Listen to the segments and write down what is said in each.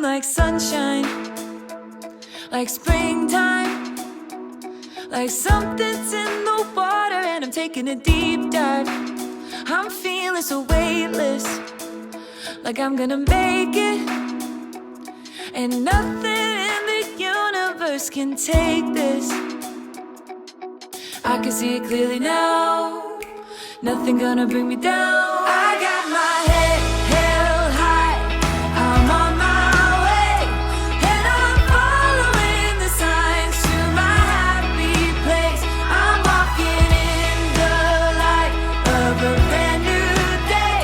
like sunshine, like springtime, like something's in the water and I'm taking a deep dive. I'm feeling so weightless, like I'm gonna make it, and nothing in the universe can take this. I can see it clearly now, nothing gonna bring me down. I got my head held high, I'm on my way, and I'm following the signs to my happy place. I'm walking in the light of a brand new day,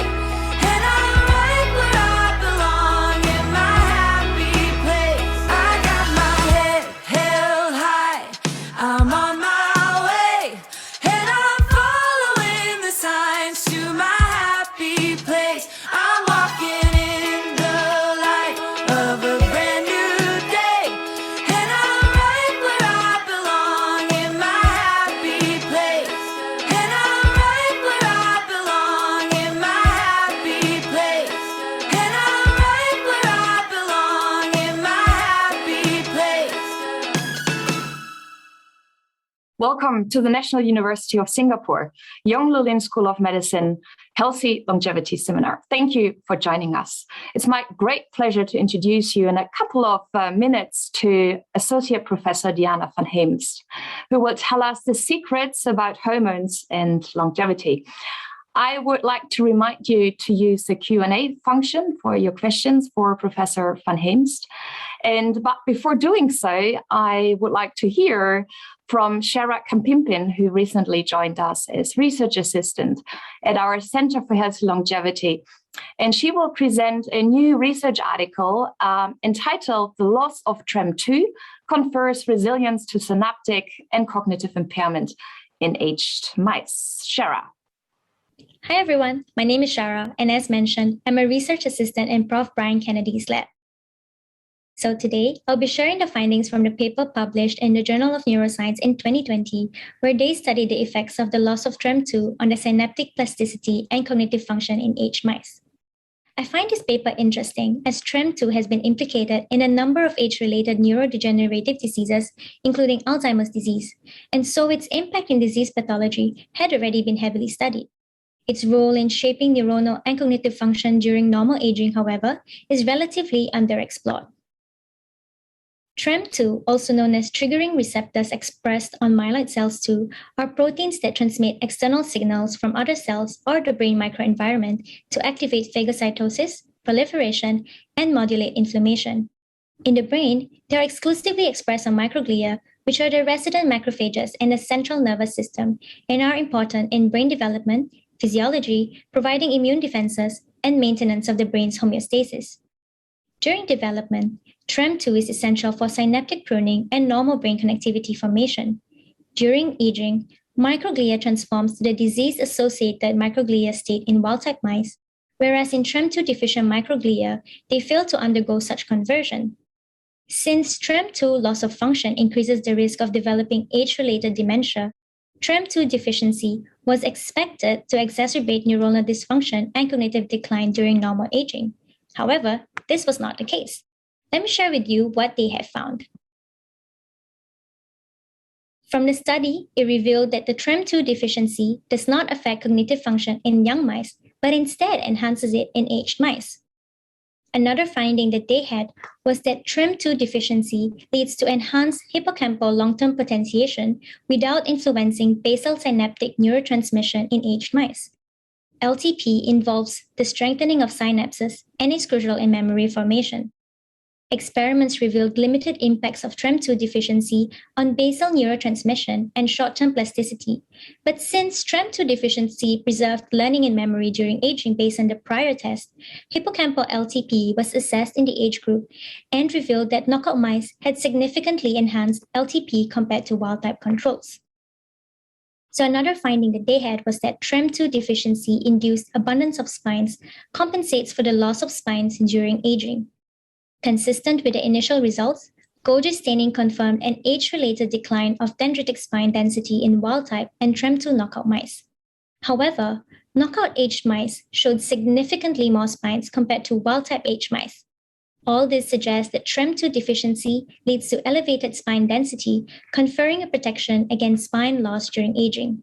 and I'm right where I belong in my happy place. I got my head held high, I'm on my way, and I'm following the signs to my happy place. I'm walking in the light of a brand new day, and I'm right where I belong in my happy place. And I'm right where I belong in my happy place. And I'm right where I belong in my happy place. Welcome to the National University of Singapore, Yong Loo Lim School of Medicine Healthy Longevity Seminar. Thank you for joining us. It's my great pleasure to introduce you in a couple of minutes to Associate Professor Diana van Heemst, who will tell us the secrets about hormones and longevity. I would like to remind you to use the Q&A function for your questions for Professor van Heemst. But before doing so, I would like to hear from Shara Kampimpin, who recently joined us as research assistant at our Center for Healthy Longevity. And she will present a new research article entitled "The Loss of TREM2 Confers Resilience to Synaptic and Cognitive Impairment in Aged Mice." Shara. Hi everyone, my name is Shara, and as mentioned, I'm a research assistant in Prof. Brian Kennedy's lab. So today, I'll be sharing the findings from the paper published in the Journal of Neuroscience in 2020, where they studied the effects of the loss of TREM2 on the synaptic plasticity and cognitive function in aged mice. I find this paper interesting as TREM2 has been implicated in a number of age-related neurodegenerative diseases, including Alzheimer's disease, and so its impact in disease pathology had already been heavily studied. Its role in shaping neuronal and cognitive function during normal aging, however, is relatively underexplored. TREM2, also known as triggering receptors expressed on myeloid cells 2, are proteins that transmit external signals from other cells or the brain microenvironment to activate phagocytosis, proliferation, and modulate inflammation. In the brain, they are exclusively expressed on microglia, which are the resident macrophages in the central nervous system and are important in brain development, physiology, providing immune defenses, and maintenance of the brain's homeostasis. During development, TREM2 is essential for synaptic pruning and normal brain connectivity formation. During aging, microglia transforms to the disease-associated microglia state in wild-type mice, whereas in TREM2-deficient microglia, they fail to undergo such conversion. Since TREM2 loss of function increases the risk of developing age-related dementia, TREM2 deficiency was expected to exacerbate neuronal dysfunction and cognitive decline during normal aging. However, this was not the case. Let me share with you what they have found. From the study, it revealed that the TREM2 deficiency does not affect cognitive function in young mice, but instead enhances it in aged mice. Another finding that they had was that TREM2 deficiency leads to enhanced hippocampal long-term potentiation without influencing basal synaptic neurotransmission in aged mice. LTP involves the strengthening of synapses and is crucial in memory formation. Experiments revealed limited impacts of TREM2 deficiency on basal neurotransmission and short-term plasticity. But since TREM2 deficiency preserved learning and memory during aging based on the prior test, hippocampal LTP was assessed in the age group and revealed that knockout mice had significantly enhanced LTP compared to wild-type controls. So another finding that they had was that TREM2 deficiency-induced abundance of spines compensates for the loss of spines during aging. Consistent with the initial results, Golgi staining confirmed an age-related decline of dendritic spine density in wild-type and TREM2 knockout mice. However, knockout aged mice showed significantly more spines compared to wild-type aged mice. All this suggests that TREM2 deficiency leads to elevated spine density, conferring a protection against spine loss during aging.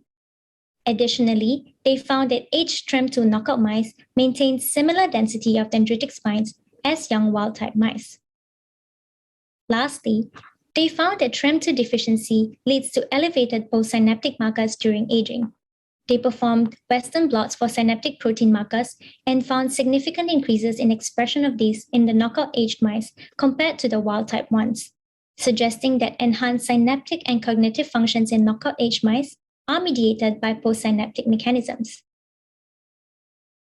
Additionally, they found that aged TREM2 knockout mice maintained similar density of dendritic spines as young wild-type mice. Lastly, they found that TREM2 deficiency leads to elevated postsynaptic markers during aging. They performed Western blots for synaptic protein markers and found significant increases in expression of these in the knockout-aged mice compared to the wild-type ones, suggesting that enhanced synaptic and cognitive functions in knockout-aged mice are mediated by postsynaptic mechanisms.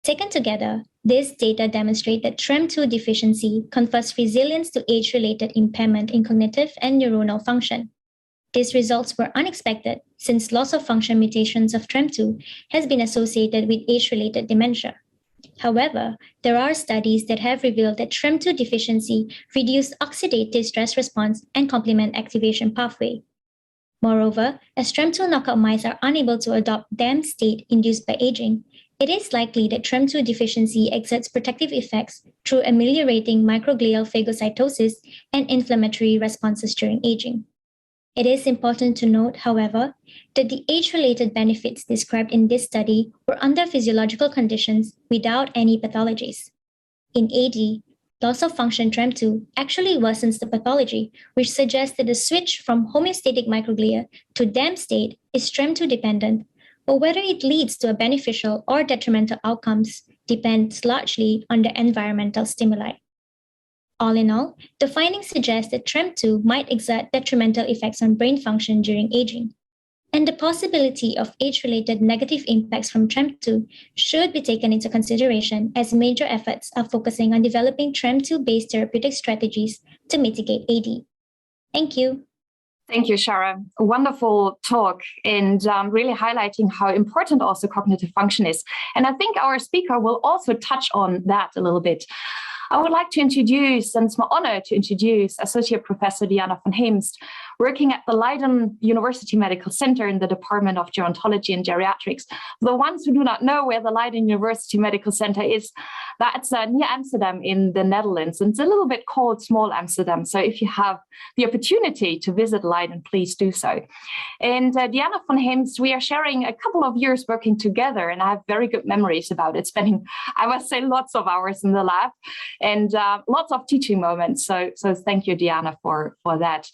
Taken together, this data demonstrate that TREM2 deficiency confers resilience to age-related impairment in cognitive and neuronal function. These results were unexpected since loss of function mutations of TREM2 has been associated with age-related dementia. However, there are studies that have revealed that TREM2 deficiency reduced oxidative stress response and complement activation pathway. Moreover, as TREM2 knockout mice are unable to adopt DAM state induced by aging, it is likely that TREM2 deficiency exerts protective effects through ameliorating microglial phagocytosis and inflammatory responses during aging. It is important to note, however, that the age-related benefits described in this study were under physiological conditions without any pathologies. In AD, loss of function TREM2 actually worsens the pathology, which suggests that the switch from homeostatic microglia to DAM state is TREM2 dependent, but whether it leads to a beneficial or detrimental outcomes depends largely on the environmental stimuli. All in all, the findings suggest that TREM2 might exert detrimental effects on brain function during aging, and the possibility of age-related negative impacts from TREM2 should be taken into consideration as major efforts are focusing on developing TREM2-based therapeutic strategies to mitigate AD. Thank you. Thank you, Shara. A wonderful talk and really highlighting how important also cognitive function is. And I think our speaker will also touch on that a little bit. I would like to introduce, and it's my honor to introduce, Associate Professor Diana van Heemst, working at the Leiden University Medical Centre in the Department of Gerontology and Geriatrics. For the ones who do not know where the Leiden University Medical Centre is, that's near Amsterdam in the Netherlands. And it's a little bit called Small Amsterdam. So if you have the opportunity to visit Leiden, please do so. And Diana van Heemst, we are sharing a couple of years working together, and I have very good memories about it, spending, I must say, lots of hours in the lab and lots of teaching moments. So thank you, Diana, for that.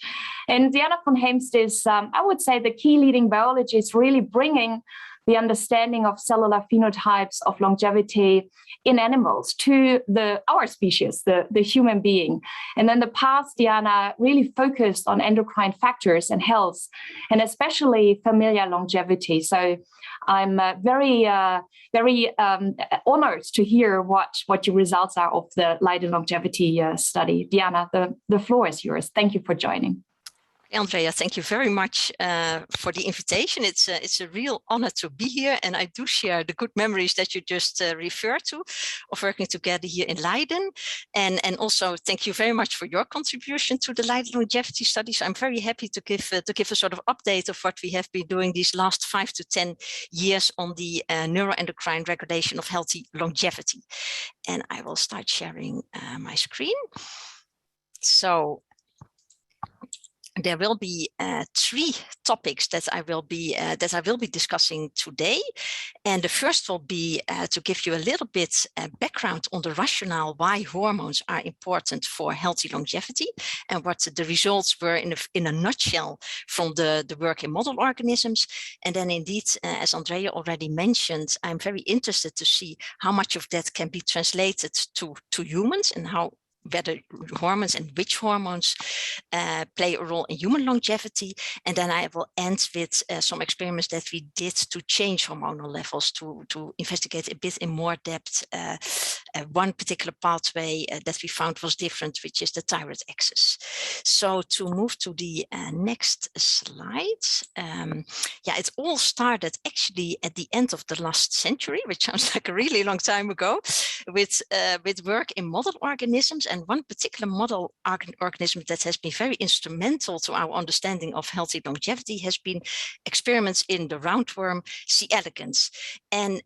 And Diana van Heemst is, I would say, the key leading biologist really bringing the understanding of cellular phenotypes of longevity in animals to our species, the human being. And in the past, Diana really focused on endocrine factors and health, and especially familial longevity. So I'm very honored to hear what your results are of the Leiden longevity study. Diana, the floor is yours. Thank you for joining. Andrea, thank you very much for the invitation. It's a real honor to be here, and I do share the good memories that you just referred to of working together here in Leiden. And also thank you very much for your contribution to the Leiden longevity study. So I'm very happy to give a sort of update of what we have been doing these last 5 to 10 years on the neuroendocrine regulation of healthy longevity. And I will start sharing my screen. So there will be 3 topics that I will be discussing today, and the first will be to give you a little bit background on the rationale why hormones are important for healthy longevity and what the results were in a nutshell from the work in model organisms. And then indeed, as Andrea already mentioned, I'm very interested to see how much of that can be translated to humans and whether hormones and which hormones play a role in human longevity. And then I will end with some experiments that we did to change hormonal levels to investigate a bit in more depth one particular pathway that we found was different, which is the thyroid axis. So to move to the next slide. It all started actually at the end of the last century, which sounds like a really long time ago, with work in model organisms. And find one particular model organism that has been very instrumental to our understanding of healthy longevity has been experiments in the roundworm C. elegans. And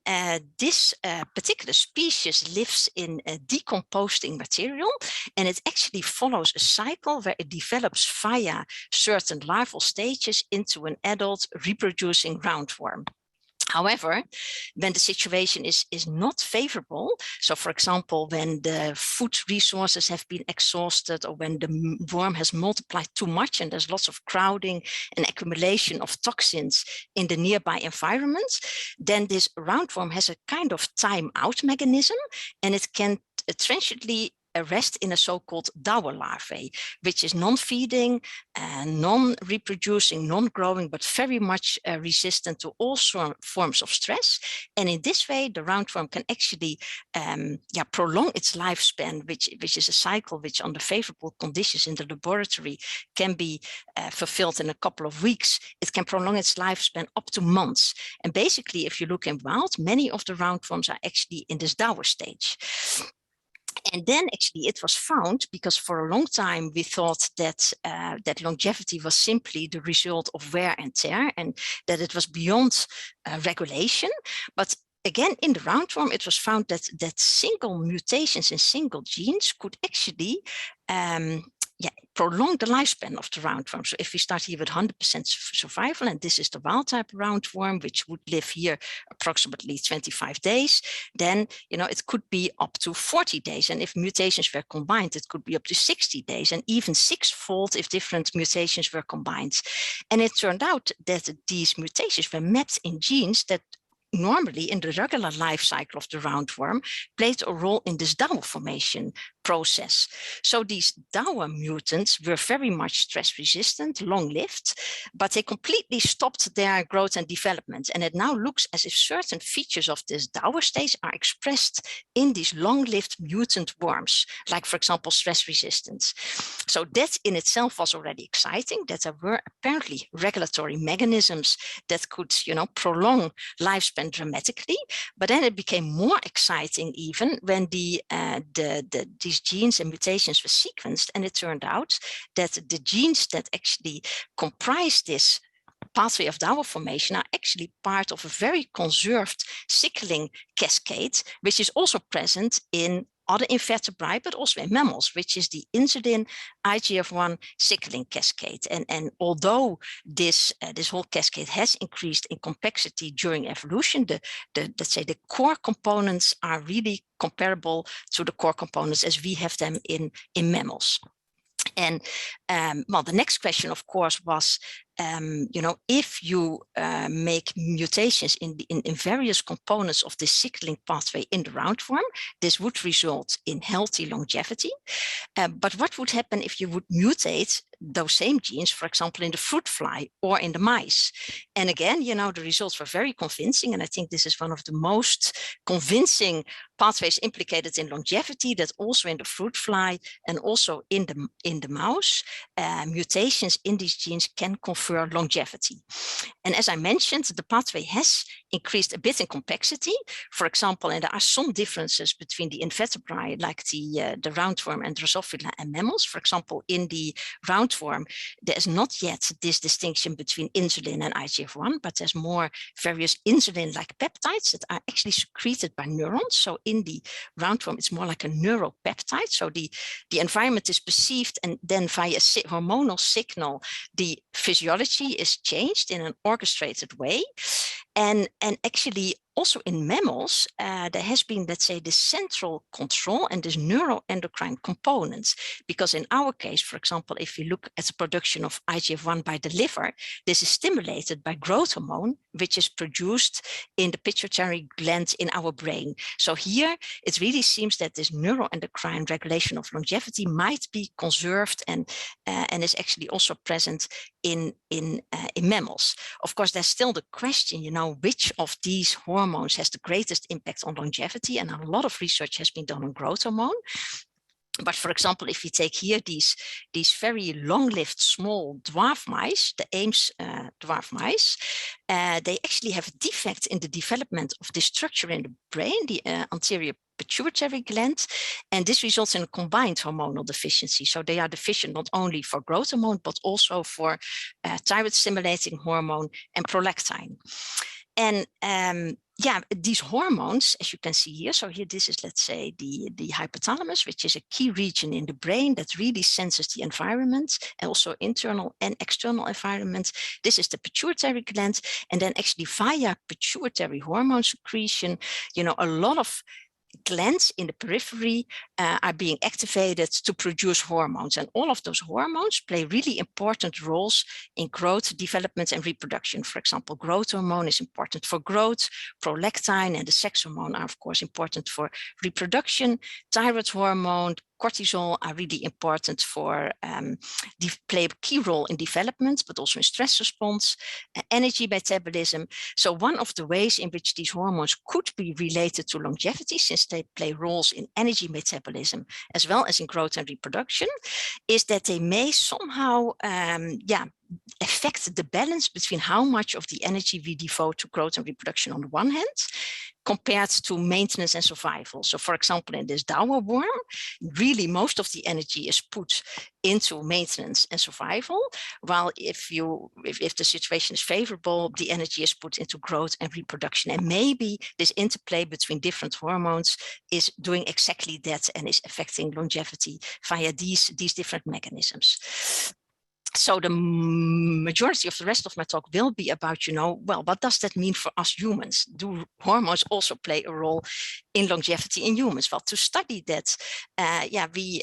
this particular species lives in a decomposing material, and it actually follows a cycle where it develops via certain larval stages into an adult reproducing roundworm. However, when the situation is not favorable, so for example, when the food resources have been exhausted, or when the worm has multiplied too much and there's lots of crowding and accumulation of toxins in the nearby environment, then this roundworm has a kind of time-out mechanism, and it can transiently arrest in a so-called dower larvae, which is non-feeding, non-reproducing, non-growing, but very much resistant to all forms of stress. And in this way, the roundworm can actually prolong its lifespan, which is a cycle which under favorable conditions in the laboratory can be fulfilled in a couple of weeks. It can prolong its lifespan up to months. And basically, if you look in wild, many of the roundworms are actually in this dower stage. And then actually it was found, because for a long time we thought that that longevity was simply the result of wear and tear, and that it was beyond regulation. But again, in the roundworm, it was found that single mutations in single genes could actually prolong the lifespan of the roundworm. So if we start here with 100% survival, and this is the wild type roundworm, which would live here approximately 25 days, then it could be up to 40 days. And if mutations were combined, it could be up to 60 days, and even sixfold if different mutations were combined. And it turned out that these mutations were mapped in genes that normally in the regular life cycle of the roundworm played a role in this dower formation process. So these dower mutants were very much stress resistant, long-lived, but they completely stopped their growth and development. And it now looks as if certain features of this dower stage are expressed in these long-lived mutant worms, like for example, stress resistance. So that in itself was already exciting, that there were apparently regulatory mechanisms that could, prolong lifespan dramatically. But then it became more exciting even when these genes and mutations were sequenced, and it turned out that the genes that actually comprise this pathway of dower formation are actually part of a very conserved sickling cascade, which is also present in other invertebrate, but also in mammals, which is the insulin IGF-1 sickling cascade. And although this whole cascade has increased in complexity during evolution, let's say the core components are really comparable to the core components as we have them in mammals. And the next question, of course, was, if you make mutations in various components of the sickling pathway in the roundworm, this would result in healthy longevity. But what would happen if you would mutate those same genes, for example, in the fruit fly or in the mice? And again, the results were very convincing. And I think this is one of the most convincing pathways implicated in longevity, that also in the fruit fly and also in the mouse, mutations in these genes can confer longevity. And as I mentioned, the pathway has increased a bit in complexity. For example, and there are some differences between the invertebrate, like the roundworm and Drosophila, and mammals. For example, in the roundworm, there is not yet this distinction between insulin and IGF-1, but there's more various insulin-like peptides that are actually secreted by neurons. So in the roundworm, it's more like a neuropeptide. So the environment is perceived, and then via hormonal signal, the physiology is changed in an orchestrated way. And actually, also in mammals, there has been, let's say, this central control and this neuroendocrine components. Because in our case, for example, if you look at the production of IGF-1 by the liver, this is stimulated by growth hormone, which is produced in the pituitary gland in our brain. So here, it really seems that this neuroendocrine regulation of longevity might be conserved and is actually also present in mammals. Of course, there's still the question, which of these hormones has the greatest impact on longevity, and a lot of research has been done on growth hormone. But for example, if you take here these very long-lived small dwarf mice, the Heemst dwarf mice, they actually have a defect in the development of this structure in the brain, the anterior pituitary gland, and this results in a combined hormonal deficiency. So they are deficient not only for growth hormone, but also for thyroid stimulating hormone and prolactin. And yeah, these hormones, as you can see here, so here this is, let's say, the hypothalamus, which is a key region in the brain that really senses the environment, and also internal and external environment. This is the pituitary gland, and then actually via pituitary hormone secretion, you know, a lot of glands in the periphery are being activated to produce hormones, and all of those hormones play really important roles in growth, development, and reproduction. For example, growth hormone is important for growth, prolactin and the sex hormone are of course important for reproduction, thyroid hormone, cortisol are really important for play a key role in development, but also in stress response, energy metabolism. So one of the ways in which these hormones could be related to longevity, since they play roles in energy metabolism as well as in growth and reproduction, is that they may somehow affect the balance between how much of the energy we devote to growth and reproduction on the one hand, compared to maintenance and survival. So for example, in this Dauer worm, really most of the energy is put into maintenance and survival, while if the situation is favorable, the energy is put into growth and reproduction. And maybe this interplay between different hormones is doing exactly that and is affecting longevity via these different mechanisms. So the majority of the rest of my talk will be about, you know, well, what does that mean for us humans? Do hormones also play a role in longevity in humans? Well, to study that, we,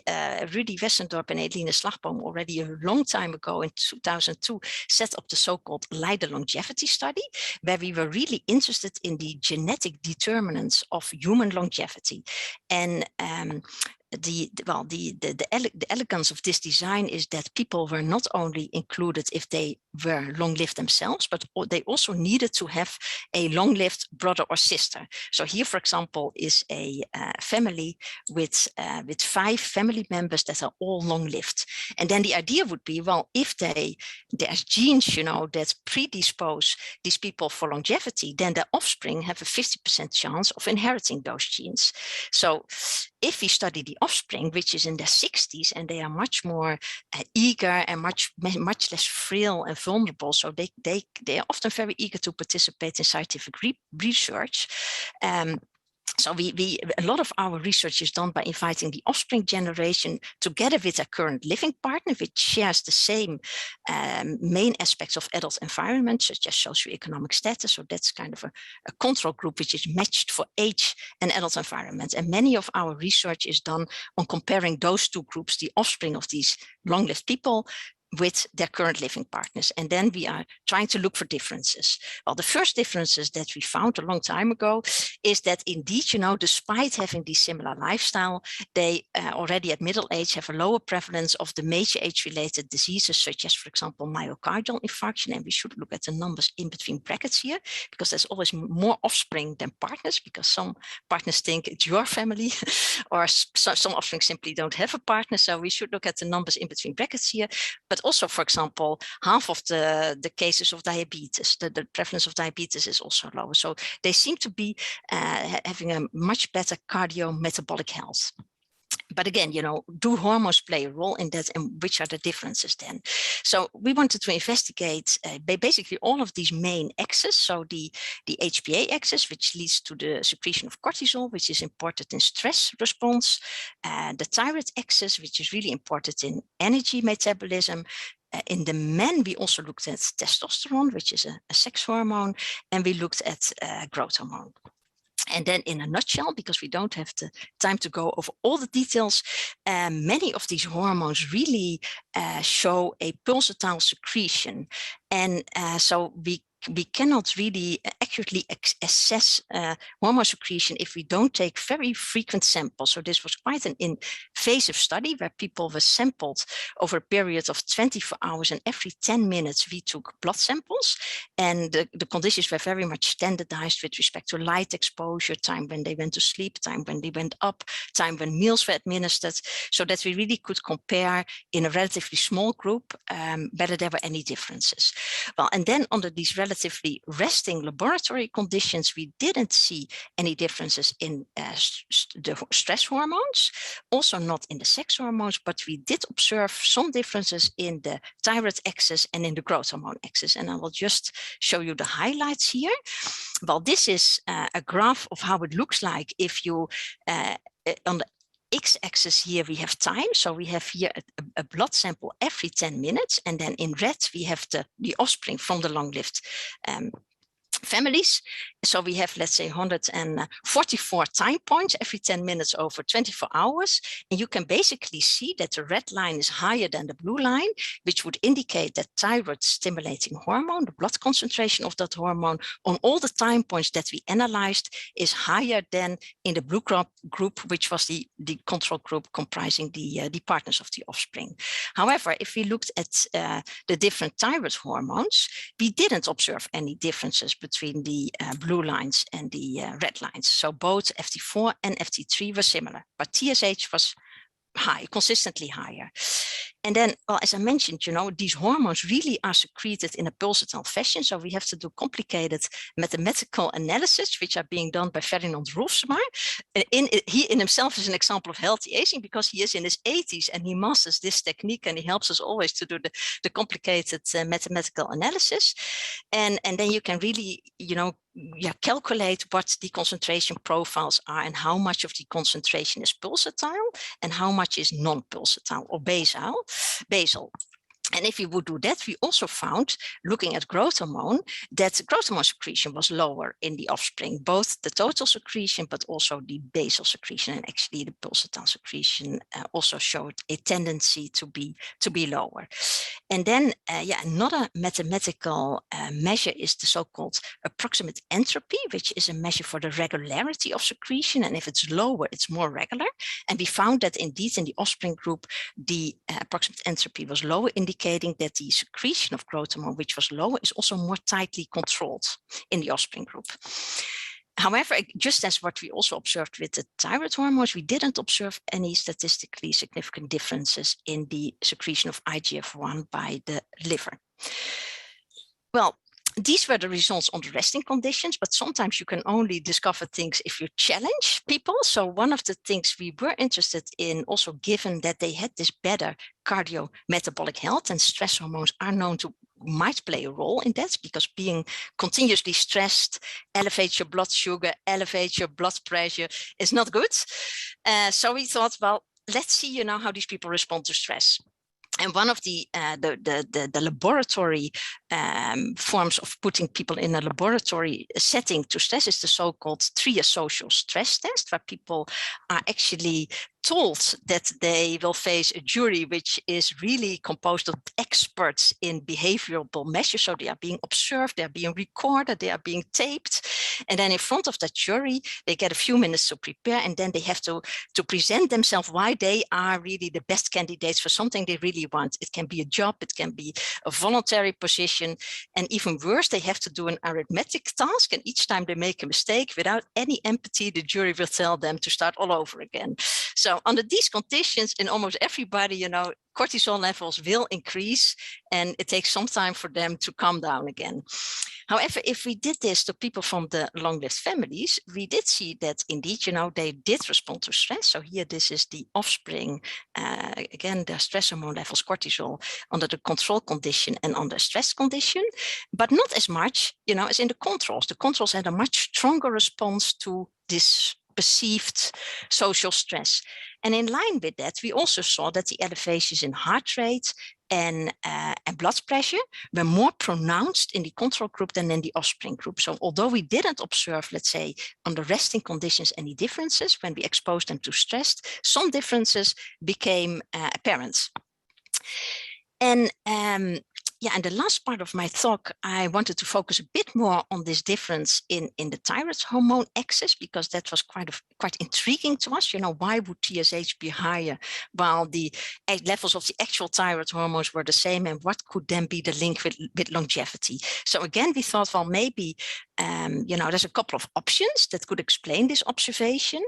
Rudy Wessendorp and Eline Slagboom, already a long time ago in 2002, set up the so-called Leiden longevity study, where we were really interested in the genetic determinants of human longevity. And the elegance of this design is that people were not only included if they were long-lived themselves, but they also needed to have a long-lived brother or sister. So here, for example, is a family with 5 family members that are all long-lived. And then the idea would be, well, if there's genes, you know, that predispose these people for longevity, then their offspring have a 50% chance of inheriting those genes. So if we study the offspring, which is in their 60s, and they are much more eager and much less frail and vulnerable, so they are often very eager to participate in scientific research. So a lot of our research is done by inviting the offspring generation together with their current living partner, which shares the same main aspects of adult environment, such as socioeconomic status. So that's kind of a control group which is matched for age and adult environment. And many of our research is done on comparing those two groups, the offspring of these long-lived people with their current living partners. And then we are trying to look for differences. Well, the first differences that we found a long time ago is that indeed, you know, despite having this similar lifestyle, they already at middle age have a lower prevalence of the major age-related diseases, such as, for example, myocardial infarction. And we should look at the numbers in between brackets here, because there's always more offspring than partners, because some partners think it's your family, or some offspring simply don't have a partner. So we should look at the numbers in between brackets here. But also, for example, half of the cases of diabetes, the prevalence of diabetes is also lower. So they seem to be having a much better cardiometabolic health. But again, you know, do hormones play a role in that, and which are the differences then? So we wanted to investigate basically all of these main axes. So the HPA axis, which leads to the secretion of cortisol, which is important in stress response, the thyroid axis, which is really important in energy metabolism. In the men, we also looked at testosterone, which is a sex hormone, and we looked at growth hormone. And then in a nutshell, because we don't have the time to go over all the details, many of these hormones really show a pulsatile secretion. And so we we cannot really accurately assess hormone secretion if we don't take very frequent samples. So this was quite an invasive study where people were sampled over a period of 24 hours, and every 10 minutes we took blood samples, and the conditions were very much standardized with respect to light exposure, time when they went to sleep, time when they went up, time when meals were administered, so that we really could compare in a relatively small group whether there were any differences. Well, and then under these relatively resting laboratory conditions, we didn't see any differences in the stress hormones, also not in the sex hormones, but we did observe some differences in the thyroid axis and in the growth hormone axis. And I will just show you the highlights here. Well, this is a graph of how it looks like if you, on the x-axis here we have time, so we have here a blood sample every 10 minutes, and then in red we have the offspring from the long-lived families. So we have, let's say, 144 time points every 10 minutes over 24 hours. And you can basically see that the red line is higher than the blue line, which would indicate that thyroid stimulating hormone, the blood concentration of that hormone on all the time points that we analyzed, is higher than in the blue group, which was the control group comprising the partners of the offspring. However, if we looked at the different thyroid hormones, we didn't observe any differences between the blue lines and the red lines. So both FT4 and FT3 were similar, but TSH was high, consistently higher. And then, well, as I mentioned, you know, these hormones really are secreted in a pulsatile fashion. So we have to do complicated mathematical analysis, which are being done by Ferdinand Rolfsma. He in himself is an example of healthy aging because he is in his 80s and he masters this technique, and he helps us always to do the complicated mathematical analysis. And then you can really, you know, calculate what the concentration profiles are and how much of the concentration is pulsatile and how much is non-pulsatile or basal. And if we would do that, we also found, looking at growth hormone, that growth hormone secretion was lower in the offspring, both the total secretion, but also the basal secretion. And actually the pulsatile secretion also showed a tendency to be lower. And then, another mathematical measure is the so-called approximate entropy, which is a measure for the regularity of secretion. And if it's lower, it's more regular. And we found that indeed in the offspring group, the approximate entropy was lower, indicating that the secretion of growth hormone, which was lower, is also more tightly controlled in the offspring group. However, just as what we also observed with the thyroid hormones, we didn't observe any statistically significant differences in the secretion of IGF-1 by the liver. Well, these were the results on the resting conditions, but sometimes you can only discover things if you challenge people. So one of the things we were interested in, also given that they had this better cardiometabolic health, and stress hormones are known to might play a role in that, because being continuously stressed elevates your blood sugar, elevates your blood pressure, is not good. So we thought, well, let's see, you know, how these people respond to stress. And one of the laboratory forms of putting people in a laboratory setting to stress is the so-called triasocial stress test, where people are actually told that they will face a jury which is really composed of experts in behavioral measures. So they are being observed, they are being recorded, they are being taped. And then in front of that jury, they get a few minutes to prepare, and then they have to present themselves why they are really the best candidates for something they really want. It can be a job, it can be a voluntary position, and even worse, they have to do an arithmetic task. And each time they make a mistake, without any empathy, the jury will tell them to start all over again. So under these conditions, in almost everybody, you know, cortisol levels will increase, and it takes some time for them to calm down again. However, if we did this to people from the long-lived families, we did see that indeed, you know, they did respond to stress. So here, this is the offspring, again, the stress hormone levels, cortisol, under the control condition and under stress condition, but not as much, you know, as in the controls. The controls had a much stronger response to this perceived social stress. And in line with that, we also saw that the elevations in heart rate and blood pressure were more pronounced in the control group than in the offspring group. So although we didn't observe, let's say, under resting conditions any differences when we exposed them to stress, some differences became apparent. And yeah, and the last part of my talk, I wanted to focus a bit more on this difference in the thyroid hormone axis, because that was quite intriguing to us. You know, why would TSH be higher while the levels of the actual thyroid hormones were the same, and what could then be the link with longevity? So again, we thought, well, maybe you know, there's a couple of options that could explain this observation.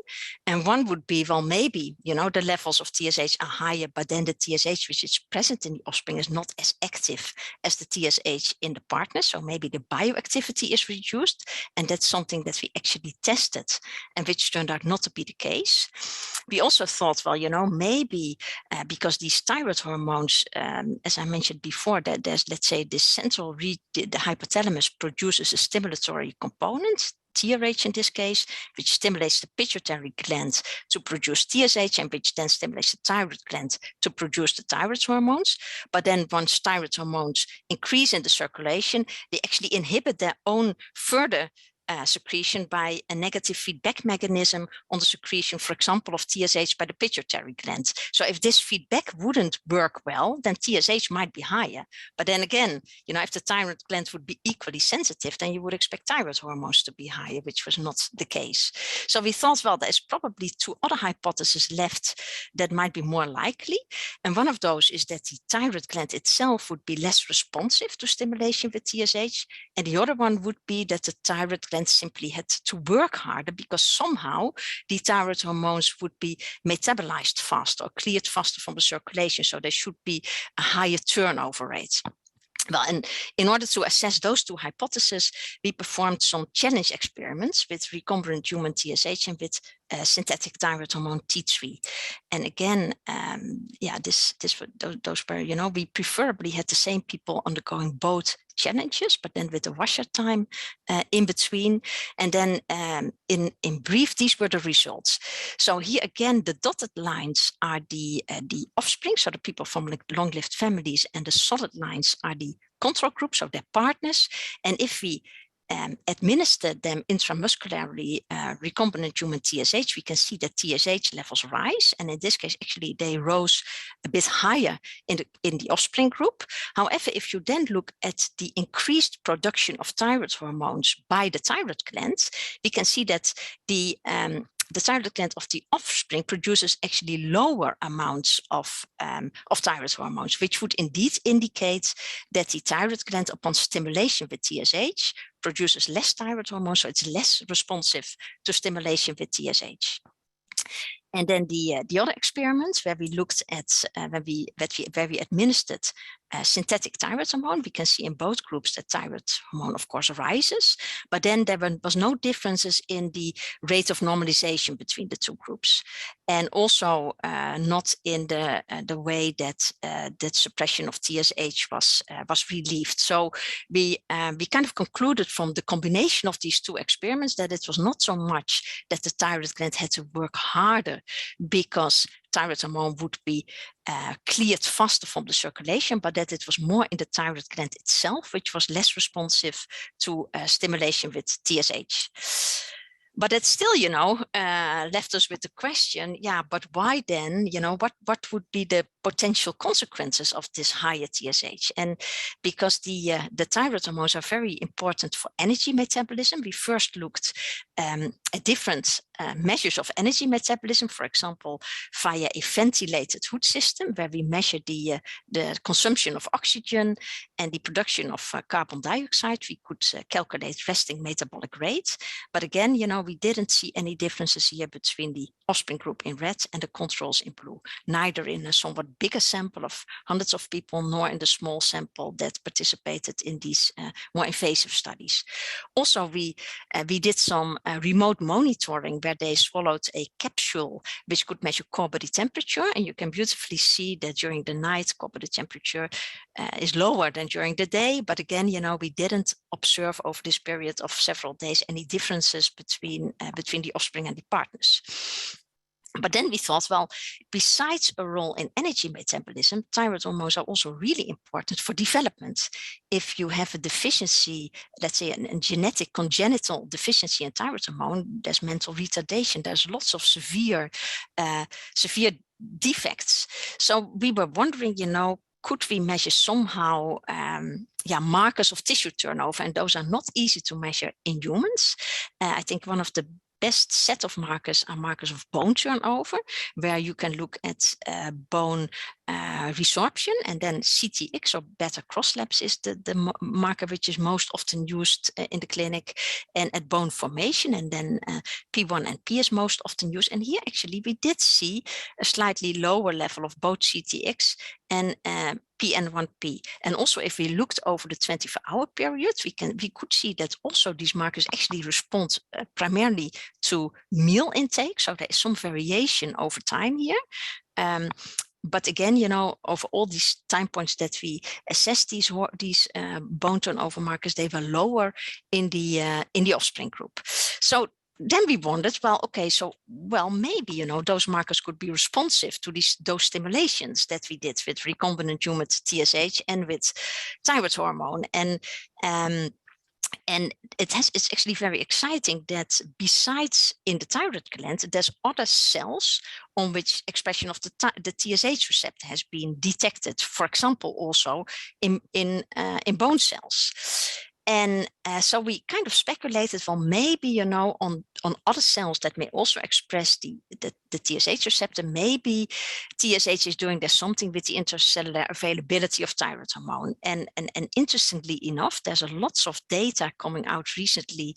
And one would be, well, maybe, you know, the levels of TSH are higher, but then the TSH which is present in the offspring is not as active as the TSH in the partner. So maybe the bioactivity is reduced. And that's something that we actually tested and which turned out not to be the case. We also thought, well, you know, maybe because these thyroid hormones, as I mentioned before, that there's, let's say, this central the hypothalamus produces a stimulatory component, TRH in this case, which stimulates the pituitary gland to produce TSH, and which then stimulates the thyroid gland to produce the thyroid hormones. But then once thyroid hormones increase in the circulation, they actually inhibit their own further secretion by a negative feedback mechanism on the secretion, for example, of TSH by the pituitary gland. So if this feedback wouldn't work well, then TSH might be higher. But then again, you know, if the thyroid gland would be equally sensitive, then you would expect thyroid hormones to be higher, which was not the case. So we thought, well, there's probably two other hypotheses left that might be more likely. And one of those is that the thyroid gland itself would be less responsive to stimulation with TSH. And the other one would be that the thyroid gland simply had to work harder, because somehow the thyroid hormones would be metabolized faster or cleared faster from the circulation. So there should be a higher turnover rate. Well, and in order to assess those two hypotheses, we performed some challenge experiments with recombinant human TSH and with synthetic thyroid hormone T3. And again, yeah, those were, you know, we preferably had the same people undergoing both challenges, but then with a washer time in between. And then in brief, these were the results. So here again, the dotted lines are the offspring, so the people from long-lived families, and the solid lines are the control group, so their partners. And if we administer them intramuscularly recombinant human TSH, we can see that TSH levels rise. And in this case, actually, they rose a bit higher in the offspring group. However, if you then look at the increased production of thyroid hormones by the thyroid gland, we can see that the thyroid gland of the offspring produces actually lower amounts of thyroid hormones, which would indeed indicate that the thyroid gland, upon stimulation with TSH, produces less thyroid hormone, so it's less responsive to stimulation with TSH. And then the other experiments where we looked at where we administered synthetic thyroid hormone, we can see in both groups that thyroid hormone, of course, rises, but then there was no differences in the rate of normalization between the two groups, and also not in the way that that suppression of TSH was relieved. So we kind of concluded from the combination of these two experiments that it was not so much that the thyroid gland had to work harder because thyroid hormone would be cleared faster from the circulation, but that it was more in the thyroid gland itself, which was less responsive to stimulation with TSH. But it still, you know, left us with the question, yeah, but why then, you know, what would be the potential consequences of this higher TSH? And because the thyroid hormones are very important for energy metabolism, we first looked at different measures of energy metabolism, for example, via a ventilated Hood system, where we measure the consumption of oxygen and the production of carbon dioxide. We could calculate resting metabolic rate. But again, you know, we didn't see any differences here between the offspring group in red and the controls in blue, neither in a somewhat bigger sample of hundreds of people, nor in the small sample that participated in these more invasive studies. Also, we did some remote monitoring where they swallowed a capsule which could measure core body temperature, and you can beautifully see that during the night core body temperature is lower than during the day. But again, you know, we didn't observe over this period of several days any differences between the offspring and the partners. But then we thought, well, besides a role in energy metabolism, thyroid hormones are also really important for development. If you have a deficiency, let's say a genetic congenital deficiency in thyroid hormone, there's mental retardation, there's lots of severe defects. So we were wondering, you know, could we measure somehow markers of tissue turnover? And those are not easy to measure in humans. I think one of the best set of markers are markers of bone turnover, where you can look at bone resorption, and then CTX or beta cross-labs is the marker which is most often used in the clinic, and at bone formation, and then P1 and P is most often used. And here actually we did see a slightly lower level of both CTX and PN1P. And also if we looked over the 24-hour period, we could see that also these markers actually respond primarily to meal intake. So there is some variation over time here. But again, over all these time points that we assess these bone turnover markers, they were lower in the offspring group. So then we wondered, maybe, those markers could be responsive to those stimulations that we did with recombinant human TSH and with thyroid hormone. And it's actually very exciting that besides in the thyroid gland, there's other cells on which expression of the TSH receptor has been detected. For example, also in bone cells. And so we kind of speculated, well, maybe, on other cells that may also express the TSH receptor, maybe TSH is doing there's something with the intercellular availability of thyroid hormone. And interestingly enough, there's lots of data coming out recently,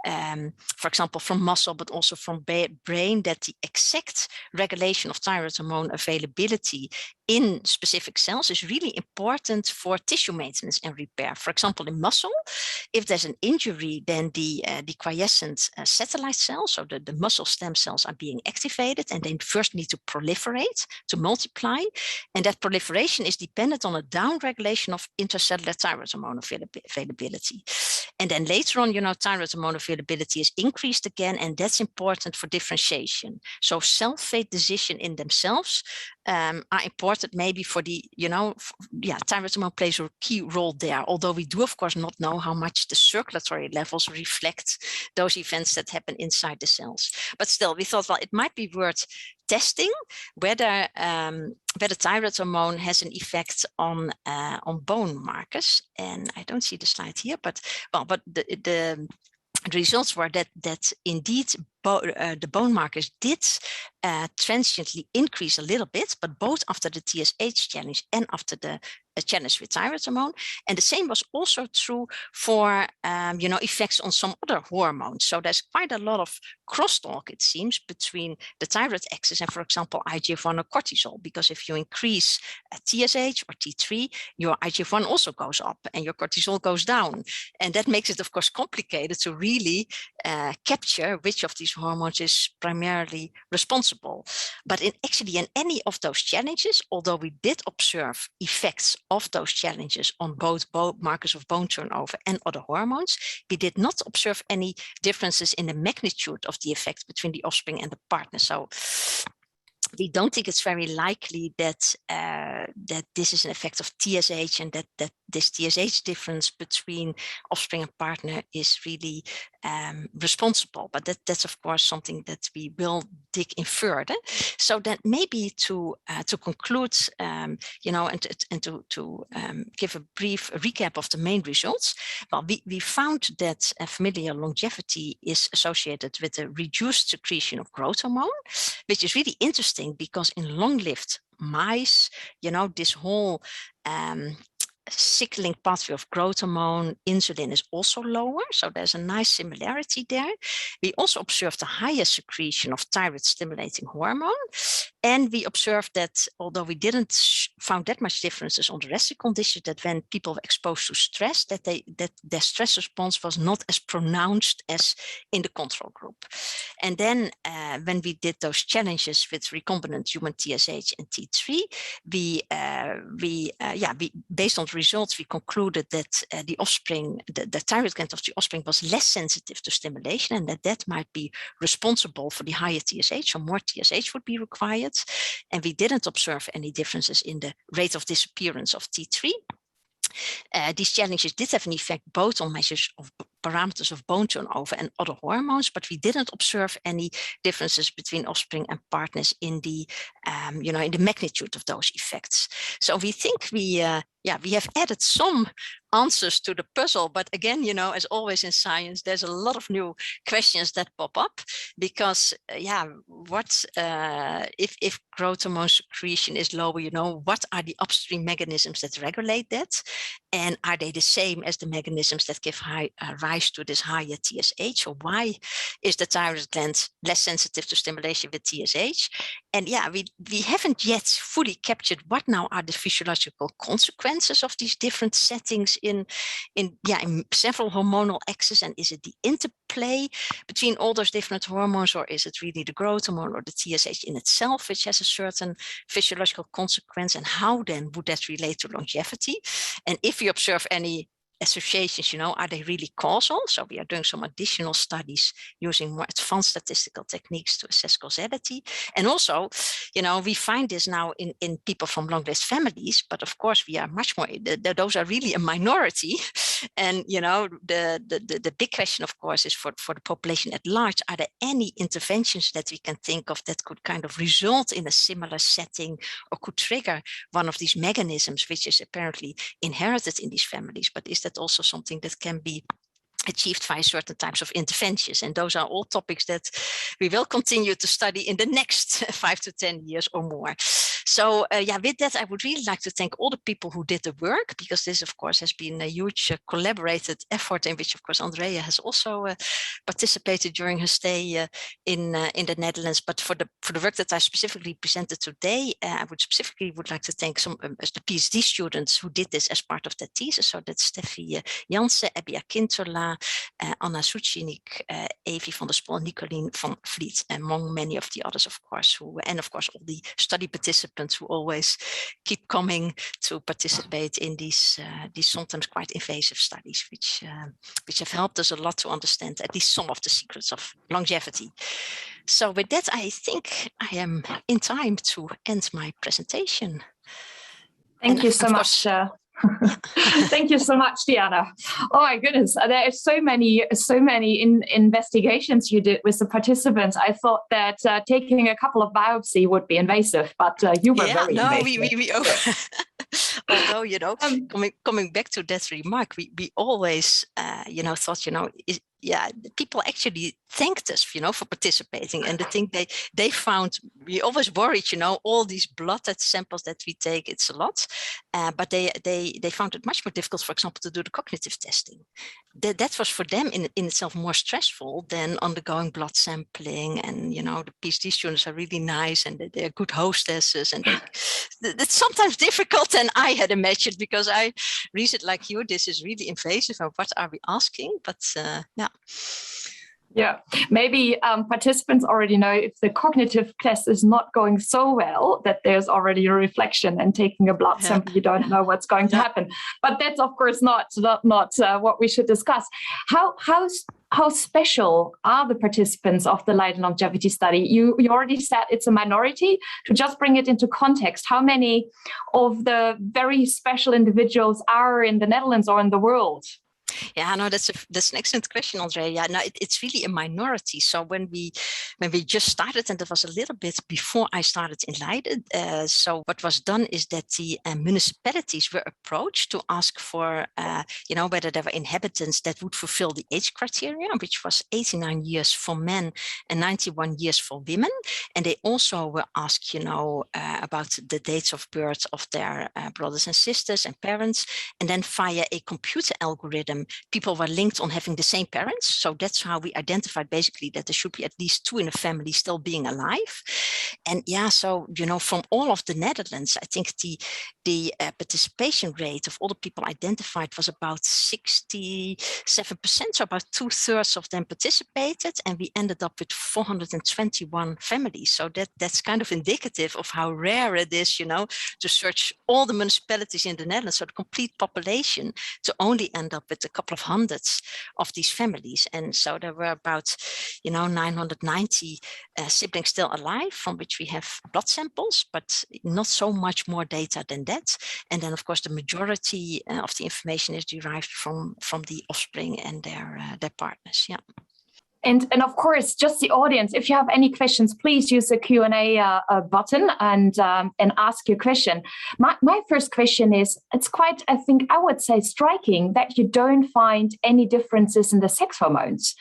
for example, from muscle, but also from brain, that the exact regulation of thyroid hormone availability in specific cells is really important for tissue maintenance and repair. For example, in muscle, if there's an injury, then the quiescent satellite cells, so the muscle stem cells, are being activated, and they first need to proliferate, to multiply. And that proliferation is dependent on a downregulation of intercellular thyroid hormone availability. And then later on, thyroid hormone availability is increased again, and that's important for differentiation. So cell-fate decision in themselves are important maybe for the, thyroid hormone plays a key role there, although we do of course not know how much the circulatory levels reflect those events that happen inside the cells. But still, we thought, well, it might be worth testing whether thyroid hormone has an effect on bone markers. And I don't see the slide here, but the results were that indeed the bone markers did transiently increase a little bit, but both after the TSH challenge and after the challenge with thyroid hormone. And the same was also true for effects on some other hormones. So there's quite a lot of crosstalk, it seems, between the thyroid axis and, for example, IGF-1 or cortisol, because if you increase TSH or T3, your IGF-1 also goes up and your cortisol goes down. And that makes it, of course, complicated to really capture which of these hormones is primarily responsible. But actually in any of those challenges, although we did observe effects of those challenges on both markers of bone turnover and other hormones, we did not observe any differences in the magnitude of the effect between the offspring and the partner. So we don't think it's very likely that this is an effect of TSH, and that this TSH difference between offspring and partner is really responsible. But that's of course something that we will dig in further. So that maybe to conclude, and to give a brief recap of the main results. Well, we found that familial longevity is associated with a reduced secretion of growth hormone, which is really interesting because in long-lived mice, this whole signaling pathway of growth hormone, insulin, is also lower. So there's a nice similarity there. We also observed a higher secretion of thyroid stimulating hormone. And we observed that although we didn't found that much differences on the rest of the conditions, that when people were exposed to stress, that their stress response was not as pronounced as in the control group. And then when we did those challenges with recombinant human TSH and T3, we based on the results, we concluded that the offspring, the thyroid gland of the offspring was less sensitive to stimulation, and that might be responsible for the higher TSH, so more TSH would be required. And we didn't observe any differences in the rate of disappearance of T3. These challenges did have an effect both on measures of parameters of bone turnover and other hormones, but we didn't observe any differences between offspring and partners in the, in the magnitude of those effects. So we think we have added some answers to the puzzle, but again, as always in science, there's a lot of new questions that pop up because, what if growth hormone secretion is lower? What are the upstream mechanisms that regulate that, and are they the same as the mechanisms that give rise to this higher TSH? Or why is the thyroid gland less sensitive to stimulation with TSH? And we haven't yet fully captured what now are the physiological consequences of these different settings in several hormonal axes, and is it the interplay between all those different hormones, or is it really the growth hormone or the TSH in itself which has a certain physiological consequence, and how then would that relate to longevity? And if we observe any associations, are they really causal? So we are doing some additional studies using more advanced statistical techniques to assess causality. And also, we find this now in people from long-lived families, but of course we are much more, those are really a minority. And, the big question, of course, is for the population at large, are there any interventions that we can think of that could kind of result in a similar setting or could trigger one of these mechanisms, which is apparently inherited in these families, but is that also something that can be achieved via certain types of interventions? And those are all topics that we will continue to study in the next 5 to 10 years or more. So with that, I would really like to thank all the people who did the work, because this, of course, has been a huge collaborated effort in which, of course, Andrea has also participated during her stay in the Netherlands. But for the work that I specifically presented today, I would like to thank some of the PhD students who did this as part of their thesis. So that's Steffi Jansen, Abby Akintola, Anna Sucinik, Evie van der Spol, Nicolien van Vliet, among many of the others, of course, and of course all the study participants who always keep coming to participate in these sometimes quite invasive studies, which have helped us a lot to understand at least some of the secrets of longevity. So with that, I think I am in time to end my presentation. Thank you so much. Thank you so much, Diana. Oh my goodness, there are so many investigations you did with the participants. I thought that taking a couple of biopsy would be invasive, but you were very invasive. Although coming back to that remark, we always thought people actually thanked us, for participating. And the thing they found, we always worried, all these blood samples that we take, it's a lot, but they found it much more difficult, for example, to do the cognitive testing. That was for them in itself more stressful than undergoing blood sampling. And the PhD students are really nice and they're good hostesses, and it's sometimes difficult than I had imagined, because I reasoned like you, this is really invasive, and what are we asking? But Yeah, maybe participants already know if the cognitive test is not going so well, that there's already a reflection, and taking a blood sample, you don't know what's going to happen. But that's, of course, not what we should discuss. How special are the participants of the Leiden longevity study? You already said it's a minority. To just bring it into context, how many of the very special individuals are in the Netherlands or in the world? Yeah, no, that's an excellent question, Andrea. Yeah, no, it's really a minority. So when we just started, and it was a little bit before I started in Leiden. So what was done is that the municipalities were approached to ask for, whether there were inhabitants that would fulfill the age criteria, which was 89 years for men and 91 years for women. And they also were asked, about the dates of birth of their brothers and sisters and parents. And then via a computer algorithm, people were linked on having the same parents. So that's how we identified basically that there should be at least 2 in a family still being alive. And so, from all of the Netherlands, I think the participation rate of all the people identified was about 67%. So about 2/3 of them participated, and we ended up with 421 families. So that's kind of indicative of how rare it is, to search all the municipalities in the Netherlands, so the complete population, to only end up with a couple of hundreds of these families. And so there were about 990 siblings still alive, from which which we have blood samples, but not so much more data than that. And then, of course, the majority of the information is derived from the offspring and their partners. Yeah. And of course, just the audience, if you have any questions, please use the Q&A button and ask your question. My first question is, it's quite, I think, I would say striking that you don't find any differences in the sex hormones.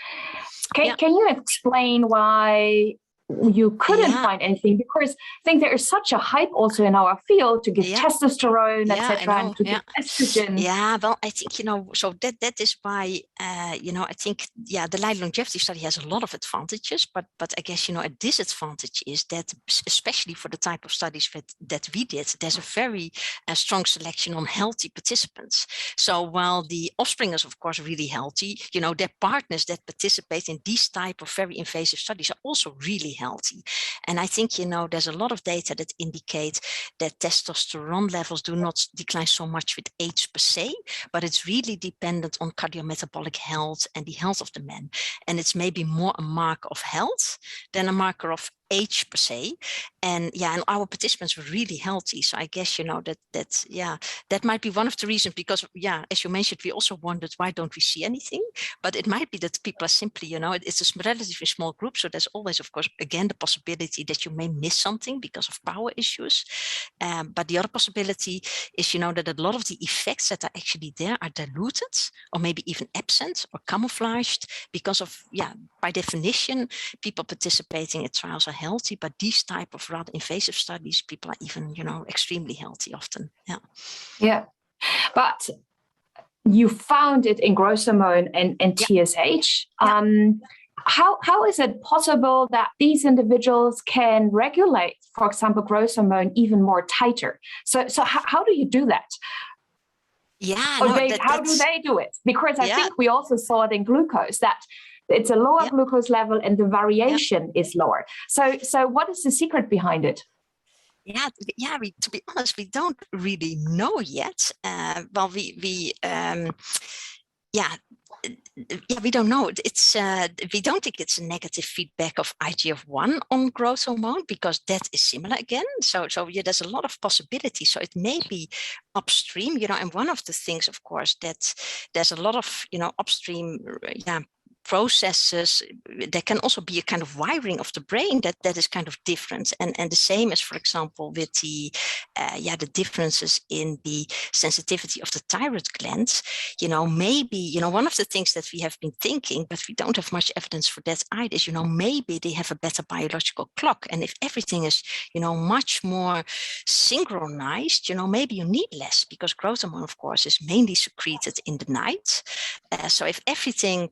Can you explain why you couldn't find anything? Because I think there is such a hype also in our field to give testosterone, etc., and to give estrogen. Yeah, well, I think, so that is why, I think, the Leiden longevity study has a lot of advantages, but I guess, a disadvantage is that, especially for the type of studies that we did, there's a very strong selection on healthy participants. So while the offspring is, of course, really healthy, their partners that participate in these type of very invasive studies are also really healthy. And I think, there's a lot of data that indicate that testosterone levels do not decline so much with age per se, but it's really dependent on cardiometabolic health and the health of the men. And it's maybe more a marker of health than a marker of age per se. And and our participants were really healthy. So I guess, that might be one of the reasons, because, as you mentioned, we also wondered, why don't we see anything? But it might be that people are simply, it's a relatively small group. So there's always, of course, again, the possibility that you may miss something because of power issues. But the other possibility is, that a lot of the effects that are actually there are diluted or maybe even absent or camouflaged because of, by definition, people participating in trials are healthy, but these type of rather invasive studies, people are even, extremely healthy often. Yeah. But you found it in growth hormone and TSH. How is it possible that these individuals can regulate, for example, growth hormone even more tighter? So how do you do that? How do they do it? Because I think we also saw it in glucose, that it's a lower glucose level and the variation is lower. So what is the secret behind it? To be honest, we don't really know yet. We don't know. It's we don't think it's a negative feedback of IGF-1 on growth hormone, because that is similar again. So there's a lot of possibilities. So it may be upstream, and one of the things, of course, that there's a lot of upstream processes. There can also be a kind of wiring of the brain that is kind of different, and the same as, for example, with the differences in the sensitivity of the thyroid glands. Maybe one of the things that we have been thinking, but we don't have much evidence for that either, is maybe they have a better biological clock, and if everything is much more synchronized, maybe you need less, because growth hormone, of course, is mainly secreted in the night. So if everything.